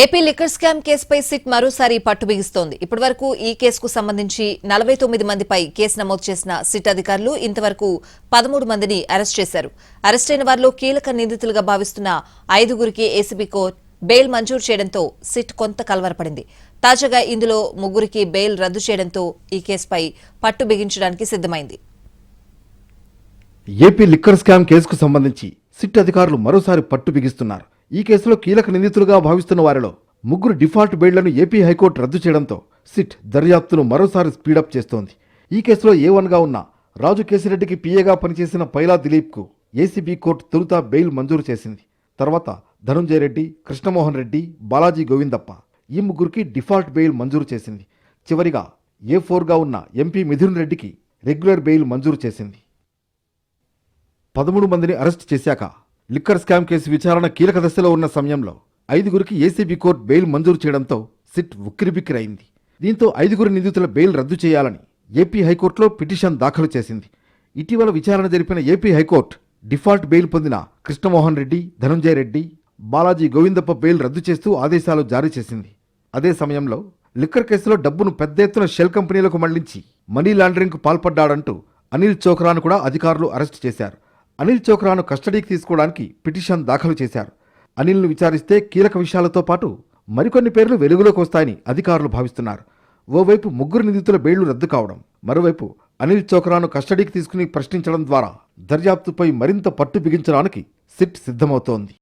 AP liquor scam కేసుపై SIT మరోసారి పట్టు బిగిస్తోంది. ఇప్పటివరకు ఈ కేసుకు సంబంధించి 49 మందిపై కేసు నమోదు చేసిన సిట్ అధికారులు ఇంతవరకు 13 మందిని అరెస్ట్ చేశారు. అరెస్టైన వారిలో కీలక నిందితులుగా భావిస్తున్న 5గురికి ఏసీబీ కోర్టు బెయిల్ మంజూరు చేయడంతో సిట్ కొంత కలవరపడింది. తాజాగా ఇందులో 3గురికి బెయిల్ రద్దు చేయడంతో ఈ కేసుపై పట్టు బిగించడానికి సిద్దమైంది. ఏపీ లిక్కర్ స్కామ్ కేసుకు సంబంధించి సిట్ అధికారులు మరోసారి పట్టు బిగిస్తున్నారు. ఈ కేసులో కీలక నిందితులుగా భావిస్తున్న వారిలో 3 డిఫాల్ట్ బెయిళ్లను ఏపీ హైకోర్టు రద్దు చేయడంతో సిట్ దర్యాప్తును మరోసారి స్పీడప్ చేస్తోంది. ఈ కేసులో A1గా ఉన్న రాజు కేశిరెడ్డికి పీఏగా పనిచేసిన పైలా దిలీప్కు ఏసీబీ కోర్టు తొలుత బెయిల్ మంజూరు చేసింది. తర్వాత ధనుంజయ రెడ్డి, కృష్ణమోహన్ రెడ్డి, బాలాజీ గోవిందప్ప ఈ 3గురికి డిఫాల్ట్ బెయిల్ మంజూరు చేసింది. చివరిగా A4గా ఉన్న ఎంపీ మిథున్ రెడ్డికి రెగ్యులర్ బెయిల్ మంజూరు చేసింది. 13 మందిని అరెస్ట్ చేశాక లిక్కర్ స్కామ్ కేసు విచారణ కీలక దశలో ఉన్న సమయంలో 5గురికి ఏసీబీ కోర్టు బెయిల్ మంజూరు చేయడంతో సిట్ ఉక్కిరిబిక్కిరైంది. దీంతో 5గురి నిందితుల బెయిల్ రద్దు చేయాలని ఏపీ హైకోర్టులో పిటిషన్ దాఖలు చేసింది. ఇటీవల విచారణ జరిపిన ఏపీ హైకోర్టు డిఫాల్ట్ బెయిల్ పొందిన కృష్ణమోహన్ రెడ్డి, ధనుంజయ రెడ్డి, బాలాజీ గోవిందప్ప బెయిల్ రద్దు చేస్తూ ఆదేశాలు జారీ చేసింది. అదే సమయంలో లిక్కర్ కేసులో డబ్బును పెద్ద ఎత్తున షెల్ కంపెనీలకు మళ్లించి మనీ లాండరింగ్కు పాల్పడ్డాడంటూ అనిల్ చోక్రాను కూడా అధికారులు అరెస్టు చేశారు. అనిల్ చోక్రాను కస్టడీకి తీసుకోవడానికి పిటిషన్ దాఖలు చేశారు. అనిల్ను విచారిస్తే కీలక విషయాలతో పాటు మరికొన్ని పేర్లు వెలుగులోకి వస్తాయని అధికారులు భావిస్తున్నారు. ఓవైపు 3 నిందితుల బెయిళ్లు రద్దు కావడం, మరోవైపు అనిల్ చోక్రాను కస్టడీకి తీసుకుని ప్రశ్నించడం ద్వారా దర్యాప్తుపై మరింత పట్టు బిగించడానికి సిట్ సిద్ధమవుతోంది.